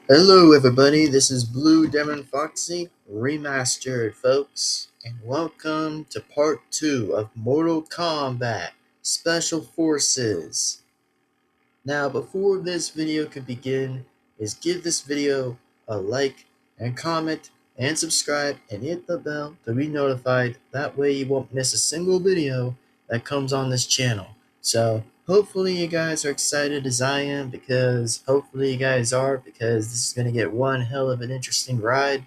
Hello everybody, this is Blue Devin-Foxy, Remastered folks, and welcome to part 2 of Mortal Kombat Special Forces. Now before this video can begin, give this video a like and comment and subscribe and hit the bell to be notified. That way you won't miss a single video that comes on this channel. So hopefully you guys are excited as I am, because hopefully you guys are, because this is going to get one hell of an interesting ride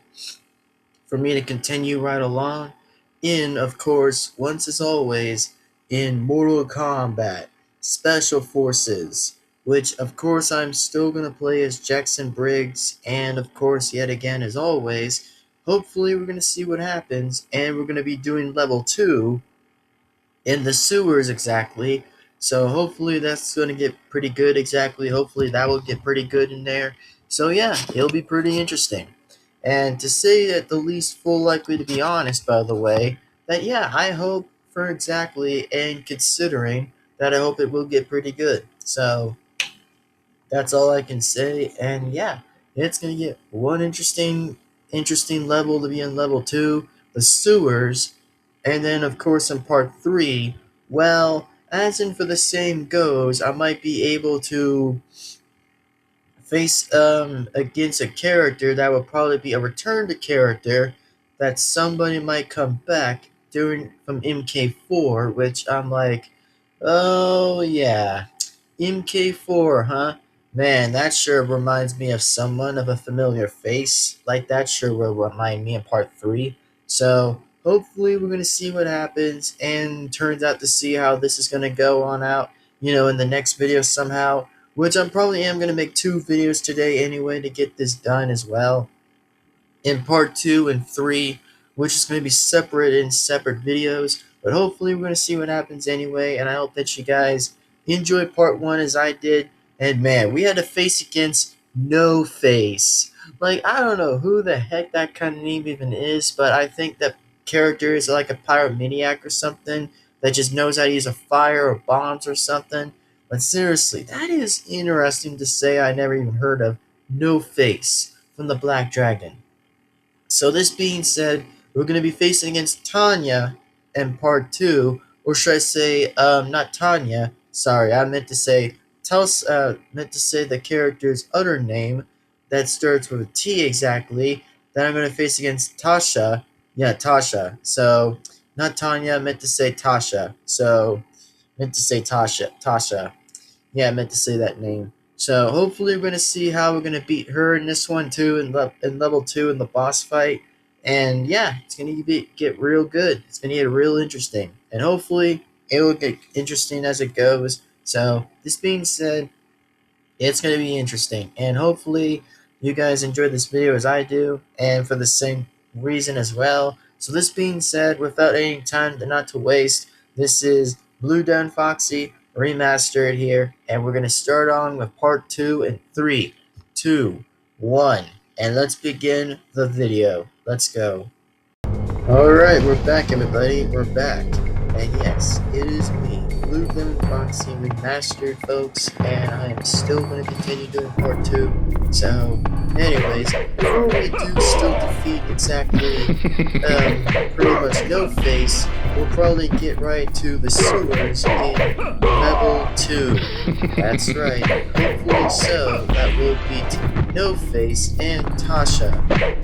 for me to continue right along in, of course, once as always, in Mortal Kombat Special Forces, which of course I'm still going to play as Jackson Briggs, and of course yet again as always, hopefully we're going to see what happens, and we're going to be doing level 2 in the sewers exactly. So hopefully that's going to get pretty good exactly. Hopefully that will get pretty good in there. So yeah, it'll be pretty interesting. And to say at the least full likely, to be honest, by the way, that yeah, I hope for exactly, and considering that, I hope it will get pretty good. So that's all I can say. And yeah, it's gonna get one interesting level to be in level 2, the sewers, and then of course in part 3, well, as in for the same goes, I might be able to face against a character that would probably be a return to character, that somebody might come back during from MK4, which I'm like, oh yeah, MK4, huh? Man, that sure reminds me of someone, of a familiar face. Like that sure will remind me in part 3. So hopefully we're gonna see what happens, and turns out to see how this is gonna go on out, in the next video somehow, which I probably am going to make 2 videos today anyway to get this done as well, in part 2 and 3, which is going to be separate in separate videos. But hopefully we're going to see what happens anyway, and I hope that you guys enjoyed part 1 as I did. And man, we had to face against No Face. Like, I don't know who the heck that kind of name even is, but I think that character is like a pyromaniac or something that just knows how to use a fire or bombs or something. But seriously, that is interesting to say. I never even heard of No Face from the Black Dragon. So this being said, we're going to be facing against Tanya in part 2, or should I say, not Tanya. Sorry, I meant to say the character's other name that starts with a T exactly. That I'm going to face against Tasha. Yeah, Tasha. So not Tanya. I meant to say Tasha. Tasha. Yeah, I meant to say that name. So hopefully we're going to see how we're going to beat her in this one too, in level 2 in the boss fight. And yeah, it's going to get real good. It's going to get real interesting. And hopefully it will get interesting as it goes. So this being said, it's going to be interesting. And hopefully you guys enjoy this video as I do, and for the same reason as well. So this being said, without any time not to waste, this is Blue Devin-Foxy Remastered here, and we're going to start on with part 2 in 3, 2, 1, and let's begin the video. Let's go. Alright, we're back everybody, we're back. And yes, it is me, Blue Devin-Foxy Remastered, folks, and I am still going to continue doing part 2. So, anyways, before we do still defeat exactly, pretty much No Face, we'll probably get right to the sewers in level 2. That's right, hopefully so, that will beat No Face and Tasha,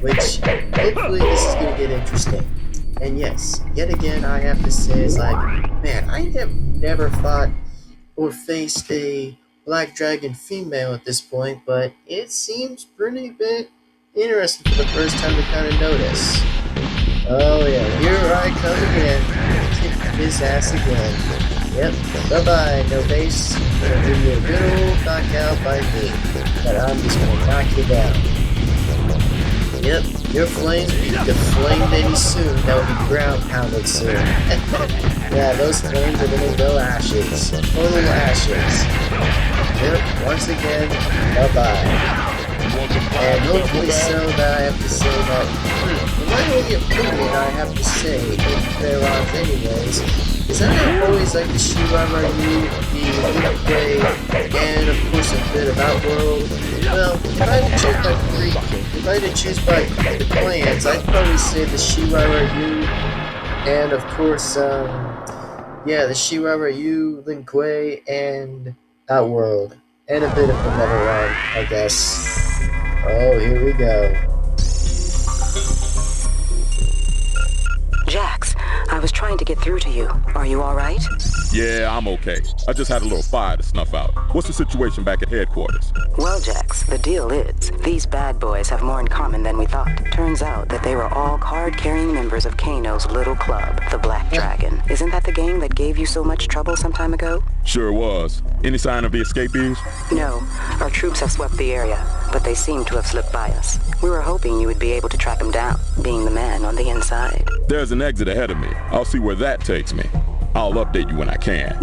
which, hopefully this is going to get interesting. And yes, yet again, I have to say, it's like, man, I have never fought or faced a Black Dragon female at this point, but it seems pretty bit interesting for the first time to kind of notice. Oh yeah, here I come again, kick his ass again. Yep, bye-bye, No Face. Gonna give you a good old knockout by me, but I'm just gonna knock you down. Yep, your flames will be deflamed any soon. That will be ground pounded soon. Yeah, those flames are gonna go ashes. Total ashes. Yep, once again, bye-bye. And hopefully so, that I have to say that, in my only opinion, I have to say, if there are anyways, is that I always like the Shiva Ryu, the Gameplay, and of course a bit of Outworld. Well, well, if I had to choose by the clans, I'd probably say the Shirai Ryu, and of course, yeah, the Shirai Ryu, Lin Kuei, and Outworld, and a bit of the Netherrealm, I guess. Oh, here we go. Jax, I was trying to get through to you. Are you all right? Yeah, I'm okay. I just had a little fire to snuff out. What's the situation back at headquarters? Well, Jax, the deal is, these bad boys have more in common than we thought. Turns out that they were all card-carrying members of Kano's little club, the Black Dragon. Isn't that the gang that gave you so much trouble some time ago? Sure was. Any sign of the escapees? No. Our troops have swept the area, but they seem to have slipped by us. We were hoping you would be able to track them down, being the man on the inside. There's an exit ahead of me. I'll see where that takes me. I'll update you when I can.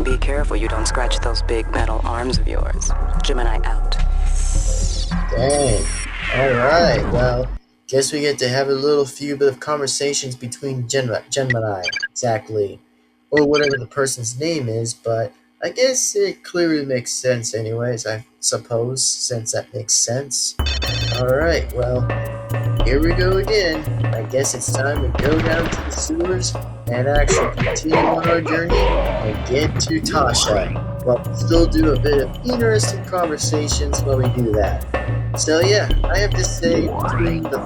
Be careful you don't scratch those big metal arms of yours. Gemini out. Dang. Alright, well, guess we get to have a little few bit of conversations between Gemini, exactly. Or whatever the person's name is, but I guess it clearly makes sense anyways, I suppose, since that makes sense. Alright, well, here we go again. I guess it's time to go down to the sewers and actually continue on our journey and get to Tasha. But still do a bit of interesting conversations while we do that. So yeah, I have to say between the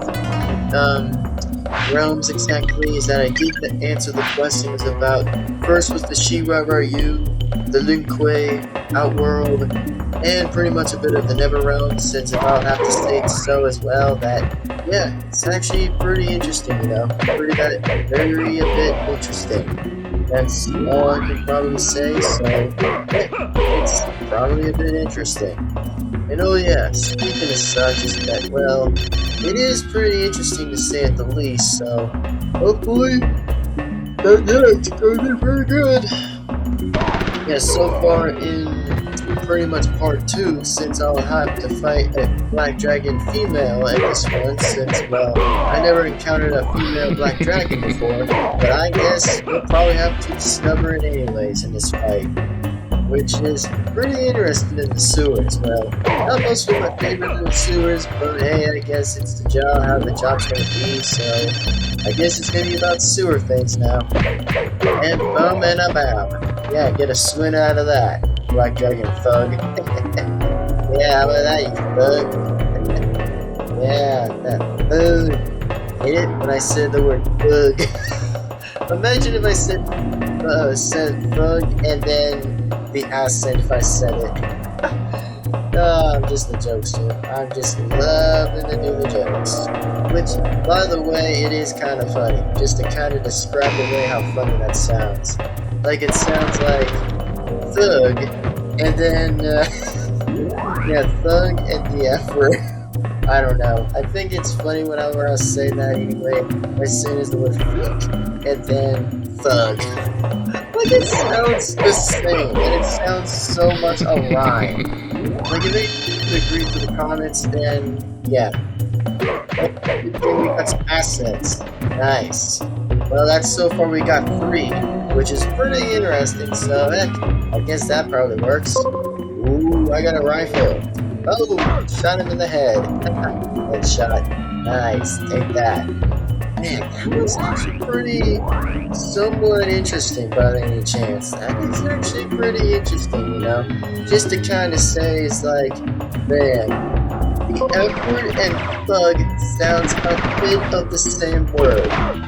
realms exactly is that I did answer the questions about, first was the Shirai Ryu, the Lin Kuei, Outworld, and pretty much a bit of the Netherrealm, since I'll have to say so as well that, yeah, it's actually pretty interesting, you know, very a bit interesting. That's all I can probably say, so yeah, it's probably a bit interesting. And oh yeah, speaking of such is that, well, it is pretty interesting to say at the least, so hopefully it's going to be pretty good. Yeah, so far in pretty much part 2, since I'll have to fight a Black Dragon female at this one, since, well, I never encountered a female Black Dragon before, but I guess we'll probably have to discover it anyways in this fight, which is pretty interesting in the sewers. Well, not mostly my favorite in the sewers, but hey, I guess it's the job, how the job's gonna be, so I guess it's gonna be about sewer things now. And boom, and I'm out. Yeah, get a swing out of that, Black Dragon thug. Yeah, how about that, you thug? Yeah, that thug. Hate it when I said the word thug. Imagine if I said thug and then the accent if I said it. Oh, I'm just a jokester. I'm just loving to do the jokes. Which, by the way, it is kind of funny. Just to kind of describe the way how funny that sounds. Like, it sounds like thug, and then, yeah, thug and the F word. I don't know. I think it's funny whenever I say that anyway. As soon as the word fuck, and then thug. Like, it sounds the same, and it sounds so much a rhyme. Like, if they agree to the comments, then, yeah. Okay, we got some assets. Nice. Well, that's so far we got 3, which is pretty interesting, so heck, I guess that probably works. Ooh, I got a rifle. Oh, shot him in the head. Headshot. Nice, take that. Man, that was actually pretty, somewhat interesting by any chance. That is actually pretty interesting, you know? Just to kind of say, it's like, man, the F word and thug sounds a bit of the same word.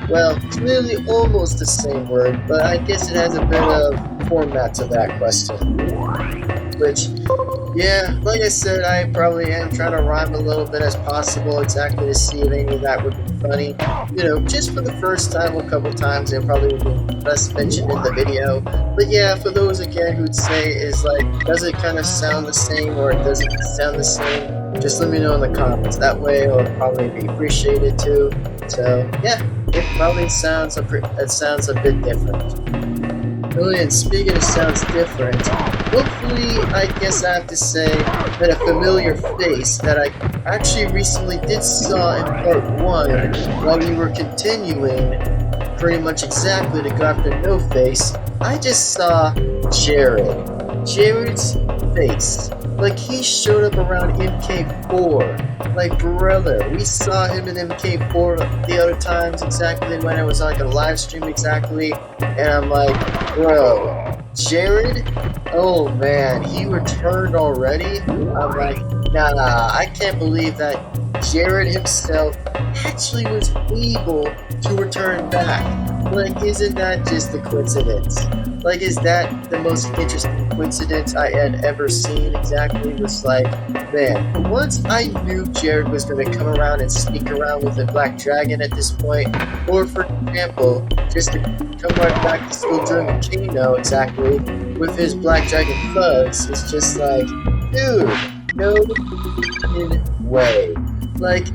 Well, clearly almost the same word, but I guess it has a bit of format to that question. Which, yeah, like I said, I probably am trying to rhyme a little bit as possible exactly to see if any of that would be funny. You know, just for the first time, a couple times, it probably would be best mentioned in the video. But yeah, for those again who'd say is like, does it kind of sound the same or does it sound the same? Just let me know in the comments. That way it'll probably be appreciated too. So yeah, it probably sounds a bit different. Really, and speaking of sounds different, hopefully I guess I have to say that a familiar face that I actually recently did saw in part 1 while we were continuing pretty much exactly to go after No Face, I just saw Jared. Jared's face Like, he showed up around MK4. Like, brother, we saw him in MK4 the other times exactly when it was like a live stream exactly. And I'm like, bro, Jared? Oh man, he returned already? I'm like, nah, I can't believe that Jared himself actually was able to return back. Like, isn't that just a coincidence? Like, is that the most interesting coincidence I had ever seen exactly? Was like, man, once I knew Jared was going to come around and sneak around with a black dragon at this point, or for example, just to come right back to still doing the Kano exactly with his black dragon fuzz, it's just like, dude, no way. Like,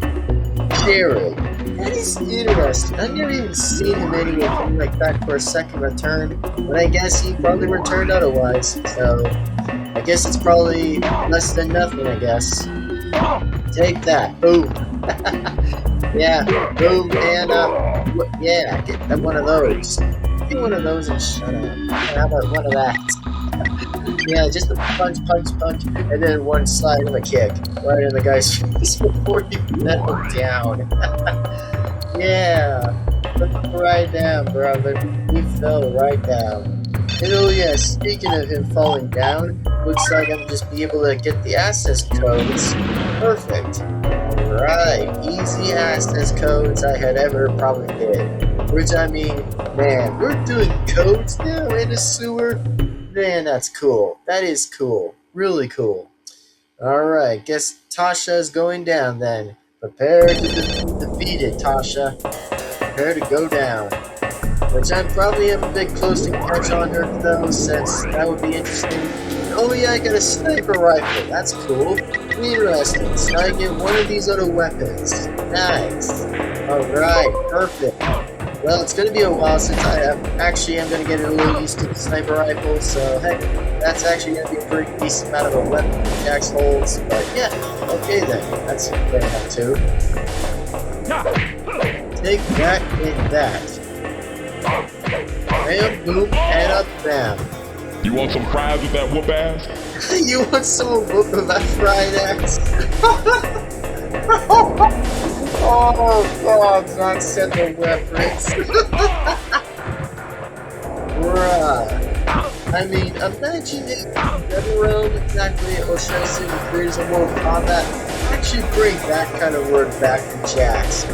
Jared, that is interesting. I've never even seen him anyway come like back for a second return, but I guess he probably returned otherwise, so I guess it's probably less than nothing, I guess. Take that. Boom. Yeah, boom, and yeah, get one of those. Get one of those and shut up. How about one of that? Yeah, just a punch, and then one slide of a kick right in the guy's face before you let him down. Yeah, right down, brother. He fell right down. And oh yeah, speaking of him falling down, looks like I'm just be able to get the access codes. Perfect. Alright, easy access codes I had ever probably did. Which, I mean, man, we're doing codes now in a sewer? Man, that's cool. That is cool. Really cool. Alright, guess Tasha's going down then. Prepare to be defeated, Tasha. Prepare to go down. Which I'm probably a bit close to catch on her though, since that would be interesting. Oh yeah, I got a sniper rifle. That's cool. Interesting. So I get one of these other weapons. Nice. Alright, perfect. Well, it's going to be a while since I actually am going to get a little used to the sniper rifle, so heck, that's actually going to be a pretty decent amount of a weapon for Jack's holds. But yeah, okay then. That's fair enough too. Take that and that. Bam, boom, and up, bam. You want some fries with that whoop ass? You want some whoop with that fried ass? Oh god, John said the reference. Bruh. I mean, imagine if everyone exactly, or should I say the creators of Mortal Kombat actually bring that kind of word back to Jax.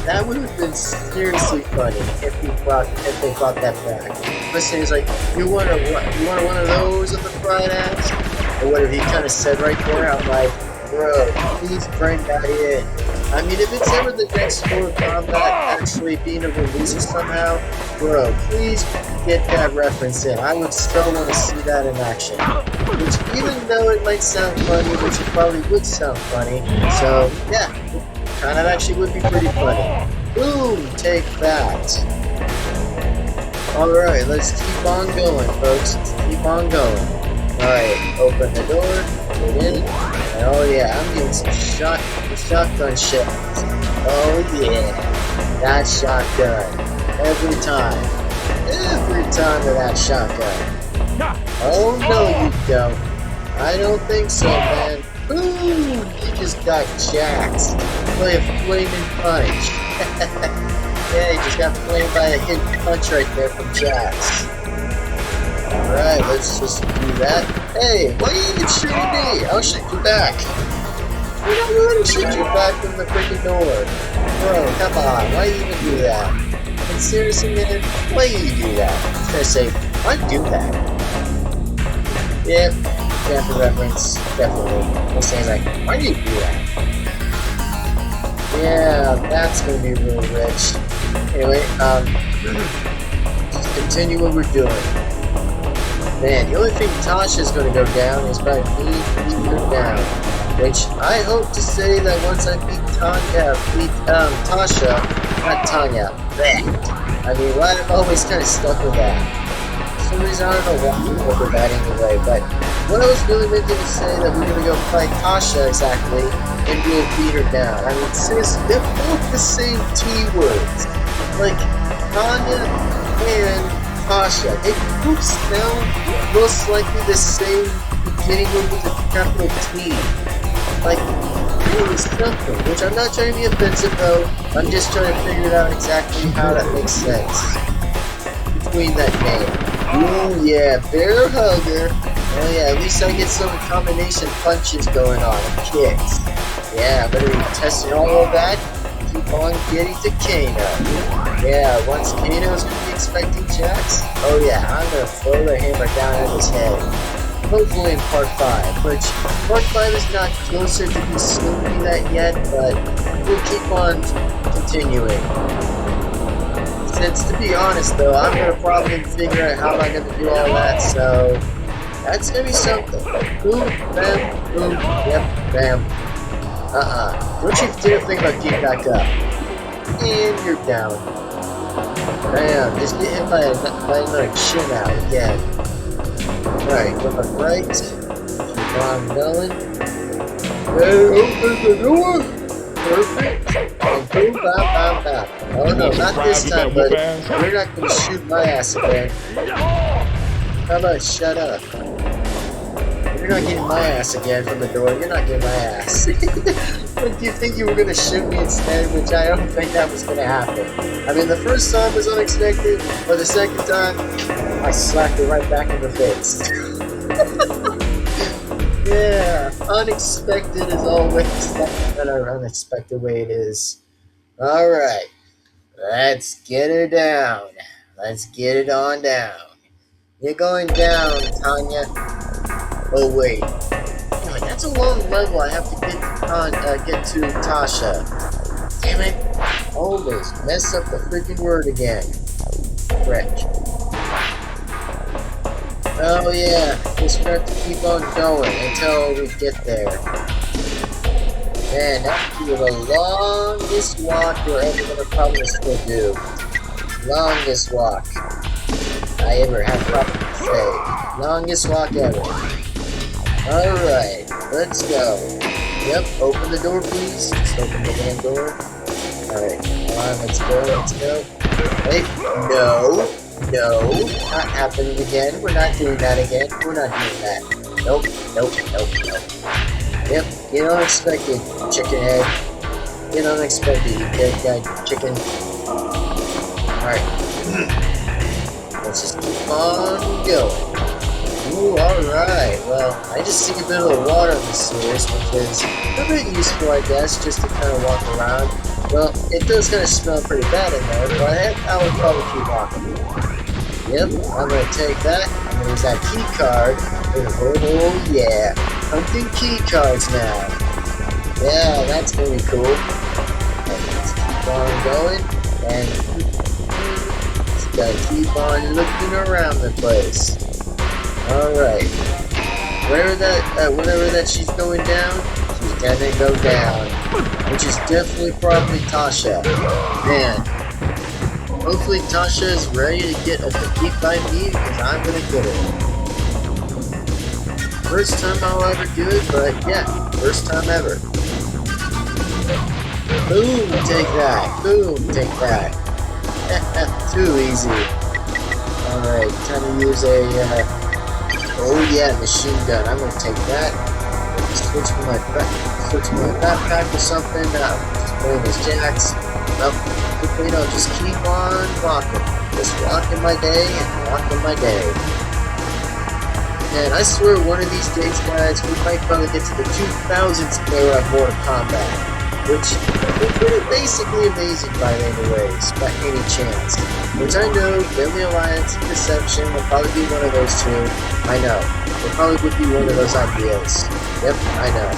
That would have been seriously funny if they brought that back. Listen, he's like, you want one of those of the fried ass? Or whatever he kind of said right there. I'm like, bro, please bring that in. I mean, if it's ever the next Mortal Kombat actually being a release somehow, bro, please get that reference in. I would still want to see that in action. Which, even though it might sound funny, which it probably would sound funny, so yeah, it kind of actually would be pretty funny. Boom, take that. Alright, let's keep on going, folks. Let's keep on going. Alright, open the door, get in, and oh yeah, I'm getting some shotgun shells. Oh yeah, that shotgun. Every time with that shotgun. Oh no, you don't. I don't think so, man. Boom! You just got jacked. Play a flaming punch. Yeah, you just got flamed by a hidden punch right there from Jax. Alright, let's just do that. Hey, why are you even shooting me? I'll shoot you back. You don't really shoot you back from the freaking door. Bro, come on, why do you even do that? And seriously, man, why do you do that? I was gonna say, why do that? Yep, definitely reference, definitely. I'm saying like, why do you do that? Yeah, that's gonna be really rich. Anyway, just continue what we're doing. Man, the only thing Tasha's gonna go down is by me beating her down. Which I hope to say that once I beat Tasha, not Tanya, bleh. I mean, why I'm always kind of stuck with that. For some reason, I don't know why I'm over that anyway, but what I was really meant to say that we're gonna go fight Tasha exactly, and we'll beat her down. I mean, seriously, they're both the same T words. Like, Tanya and Tasha. They both spell most likely the same beginning with a capital T. Like, really something, which I'm not trying to be offensive though. I'm just trying to figure out exactly how that makes sense between that name. Ooh, yeah, bear hugger. Oh yeah, at least I get some combination punches going on and kicks. Yeah, I'm gonna be testing all of that. Keep on getting to Kano. Yeah, once Kano's gonna be expecting Jax, oh yeah, I'm gonna throw the hammer down at his head. Hopefully in part 5, which part 5 is not closer to consuming that yet, but we'll keep on continuing. Since to be honest though, I'm gonna probably figure out how I'm gonna do all that, so that's gonna be something. Boom, bam, boom, yep, bam. Don't you dare think about getting back up. And you're down. Bam, just get hit by another chin out again. Alright, going right. Keep on going. Hey, open the door! Perfect. And boom, bam, bam, bam. Oh no, not this time, buddy. You're not gonna shoot my ass again. How about shut up? You're not getting my ass again from the door. You're not getting my ass. But do you think you were going to shoot me instead? Which I don't think that was going to happen. I mean, the first time was unexpected, but the second time, I slapped it right back in the face. Yeah, unexpected is always better unexpected way it is. Alright, let's get her down. Let's get it on down. You're going down, Tanya. Oh wait, damn it, that's a long level I have to get to Tasha. Damn it, almost messed up the freaking word again. Frick. Oh yeah, just have to keep on going until we get there. Man, that would be the longest walk we're ever gonna probably still do. Longest walk I ever have probably to say. Longest walk ever. Alright, let's go. Yep, open the door please. Just open the damn door. Alright, come on, let's go. Wait, no, not happening again. We're not doing that again. We're not doing that. Nope. Yep, get unexpected, chicken head. Get unexpected, you dead guy chicken. Alright. Let's just keep on going. Ooh, alright. Well, I just see a bit of the water in the sewers, which is a bit useful, I guess, just to kind of walk around. Well, it does kind of smell pretty bad in there, but I would probably keep walking. Yep, I'm going to take that, and there's that key card. Oh yeah, hunting key cards now. Yeah, that's going to be cool. Let's keep on going, and just got to keep on looking around the place. Alright, whatever that she's going down, she's gonna go down, which is definitely probably Tasha. Man, hopefully Tasha is ready to get a defeat by me, because I'm gonna get it. First time I'll ever do it, but yeah, first time ever. Boom, take that. Too easy. Alright, time to use a, oh yeah, machine gun. I'm gonna take that. Switch my backpack or something. Just playing as Jax. Nope. Just keep on walking. Just walking my day and walking my day. And I swear one of these days, guys, we might probably get to the 2000s era of Mortal Kombat, which would be basically amazing by anyways, by any chance. Which I know, Deadly Alliance and Deception will probably be one of those two. I know. It probably would be one of those ideas. Yep, I know.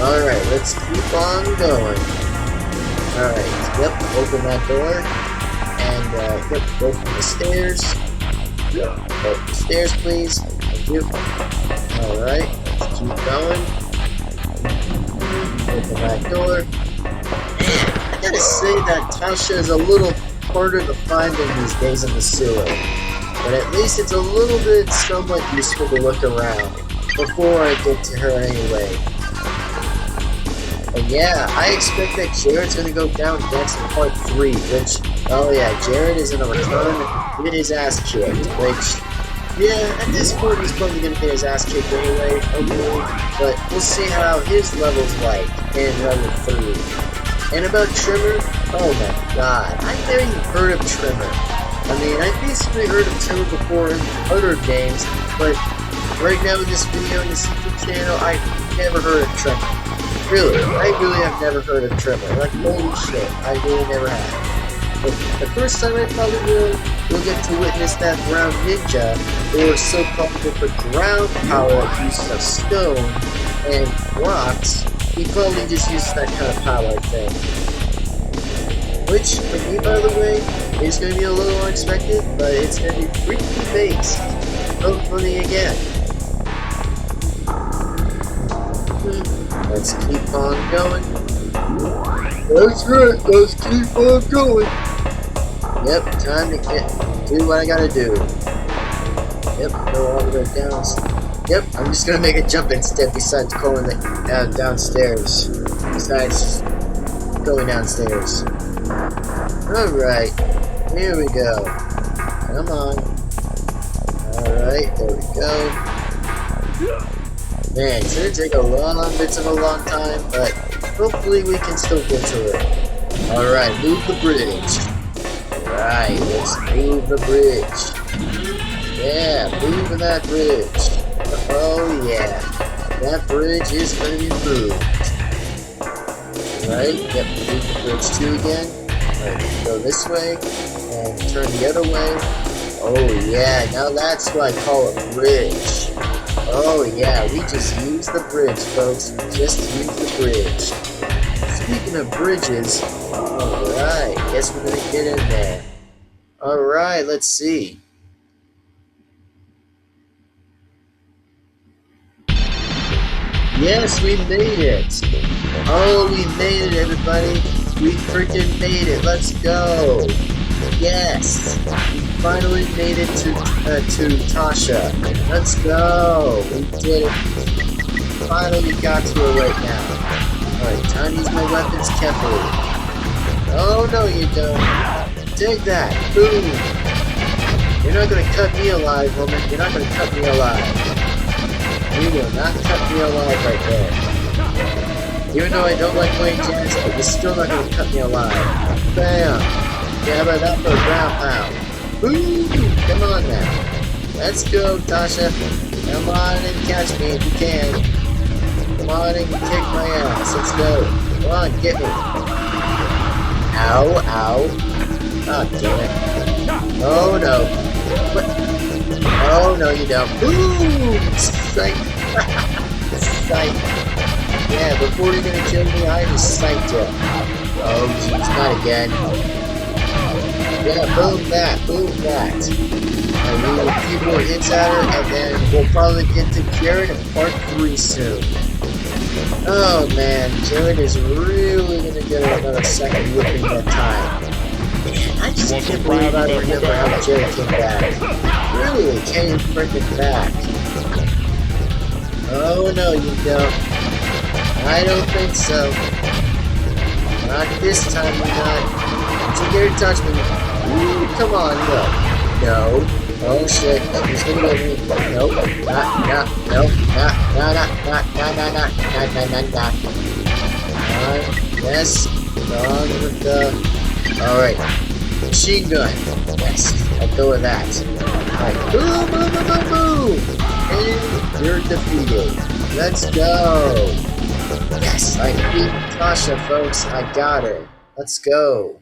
Alright, let's keep on going. Alright, yep, open that door. And, yep, go from the stairs. Go up the stairs, please. Thank you. Alright, let's keep going. Open that door. Man, I gotta say that Tasha is a little harder to find in these days in the sewer. But at least it's a little bit somewhat useful to look around before I get to her anyway. And yeah, I expect that Jared's gonna go down next in part 3, which, oh yeah, Jared is gonna return and get his ass kicked, which, yeah, at this point he's probably gonna get his ass kicked anyway, hopefully, but we'll see how his level's like in level 3. And about Trimmer, oh my god, I've never even heard of Trimmer. I mean, I've basically heard of Trimmer before in other games, but right now in this video, in this YouTube channel, I've never heard of Trimmer. Really, I really have never heard of Trimmer. Like, holy shit, I really never have. But the first time I probably will get to witness that ground ninja, or so-called different ground power that uses of stone and rocks. He probably just uses that kind of power, I think. Which, for me, by the way, is going to be a little unexpected, but it's going to be freaky based. Hopefully again. Let's keep on going. That's right, let's keep on going. Yep, time to do what I gotta do. Yep, go all the way down. Yep, I'm just gonna make a jump instead besides going downstairs. Besides going downstairs. Alright, here we go. Come on. Alright, there we go. Man, it's gonna take a long time, but hopefully we can still get to it. Alright, move the bridge. Alright, let's move the bridge. Yeah, move that bridge. Oh yeah, that bridge is gonna be moved. Alright, yep, move the bridge 2 again. Alright, go this way, and turn the other way. Oh yeah, now that's what I call a bridge. Oh yeah, we just use the bridge, folks. Just use the bridge. Speaking of bridges, alright, guess we're gonna get in there. Alright, let's see. Yes, we made it! Oh, we made it, everybody! We freaking made it! Let's go! Yes! We finally made it to Tasha. Let's go! We did it! Finally got to her right now. Alright, time to use my weapons carefully. Oh no you don't! Take that! Boom! You're not gonna cut me alive, woman. You're not gonna cut me alive. You will not cut me alive right there. Even though I don't like playing jazz, but you're still not gonna cut me alive. Bam! Yeah, how about that for a ground pound? Boom! Come on now. Let's go, Tasha. Come on and catch me if you can. Come on and kick my ass. Let's go. Come on, get me. Ow, ow. Oh, damn it. Oh, no. What? Oh, no, you don't. Boom! Psych. Psych. Yeah, before you're gonna kill me, I just psyched you. Oh, jeez, not again. Yeah, boom that, boom that. And we will a few more hits at her, and then we'll probably get to Jared in part 3 soon. Oh man, Jared is really gonna get another second whipping that time. Man, I just can't believe I remember how Jared came back. Really came freaking back. Oh no, you don't. I don't think so. Not this time, you're not. Don't you dare touch me. Ooh, come on, no. No. Oh shit. He's gonna get me. Nope. Not. Yes. Gone with the. Alright. Machine gun. Yes. I'll go with that. Alright. Boom, boom, boom, boom, boom. And you're defeated. Let's go. Yes, I beat Tasha, folks. I got her. Let's go.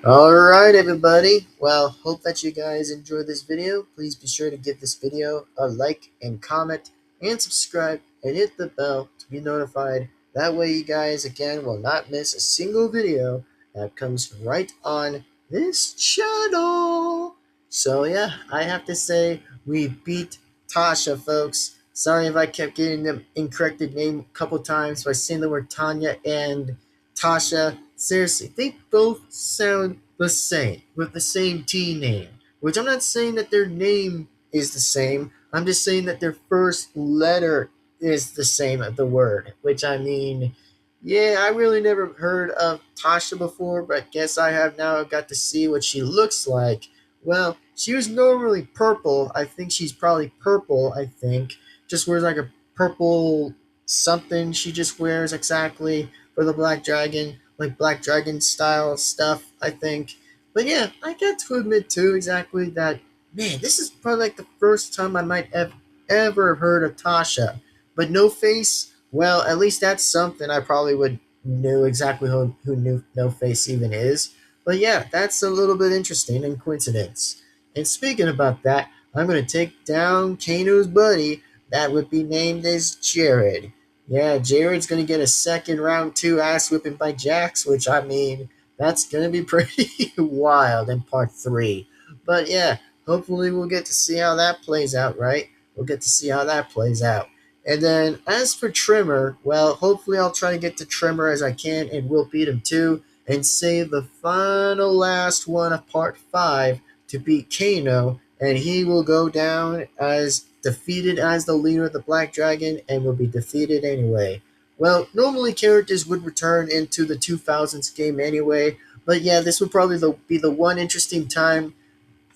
Alright, everybody. Well, hope that you guys enjoyed this video. Please be sure to give this video a like and comment and subscribe and hit the bell to be notified. That way you guys, again, will not miss a single video that comes right on this channel. So, yeah, I have to say we beat Tasha, folks. Sorry if I kept getting the incorrected name a couple times by saying the word Tanya and Tasha. Seriously, they both sound the same with the same T name. Which I'm not saying that their name is the same. I'm just saying that their first letter is the same the word, which I mean, yeah, I really never heard of Tasha before, but guess I have now got to see what she looks like. Well, she was normally purple. I think she's probably purple, I think. Just wears like a purple something she just wears exactly for the Black Dragon, like Black Dragon style stuff, I think. But yeah, I got to admit too exactly that, man, this is probably like the first time I might have ever heard of Tasha. But No Face, well, at least that's something I probably would know exactly who No Face even is. But yeah, that's a little bit interesting and coincidence. And speaking about that, I'm going to take down Kano's buddy that would be named as Jared. Yeah, Jared's going to get a second round 2 ass whipping by Jax, which I mean, that's going to be pretty wild in part 3. But yeah, hopefully we'll get to see how that plays out, right? We'll get to see how that plays out. And then as for Trimmer, well, hopefully I'll try to get to Trimmer as I can and we'll beat him too and save the final last one of part 5 to beat Kano, and he will go down as defeated as the leader of the Black Dragon and will be defeated anyway. Well, normally characters would return into the 2000s game anyway, but yeah, this would probably be the one interesting time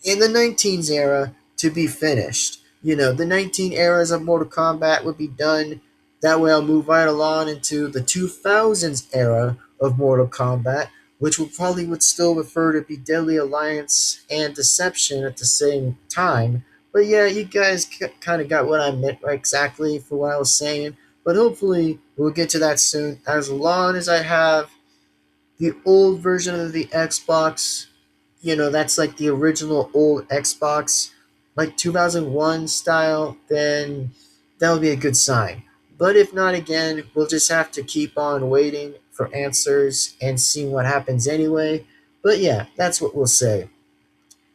in the 19s era to be finished. You know, the 19 eras of Mortal Kombat would be done. That way I'll move right along into the 2000s era of Mortal Kombat, which would still refer to be Deadly Alliance and Deception at the same time. But yeah, you guys kind of got what I meant right exactly for what I was saying. But hopefully we'll get to that soon. As long as I have the old version of the Xbox, that's like the original old Xbox, like 2001 style, then that would be a good sign. But if not, again, we'll just have to keep on waiting for answers and seeing what happens anyway. But yeah, that's what we'll say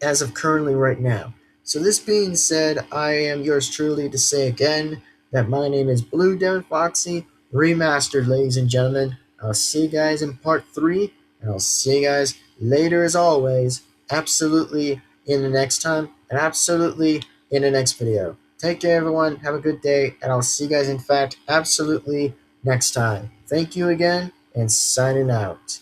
as of currently right now. So this being said, I am yours truly to say again that my name is Blue Devin-Foxy, Remastered, ladies and gentlemen. I'll see you guys in part 3, and I'll see you guys later as always, absolutely in the next time, and absolutely in the next video. Take care, everyone. Have a good day, and I'll see you guys, in fact, absolutely next time. Thank you again, and signing out.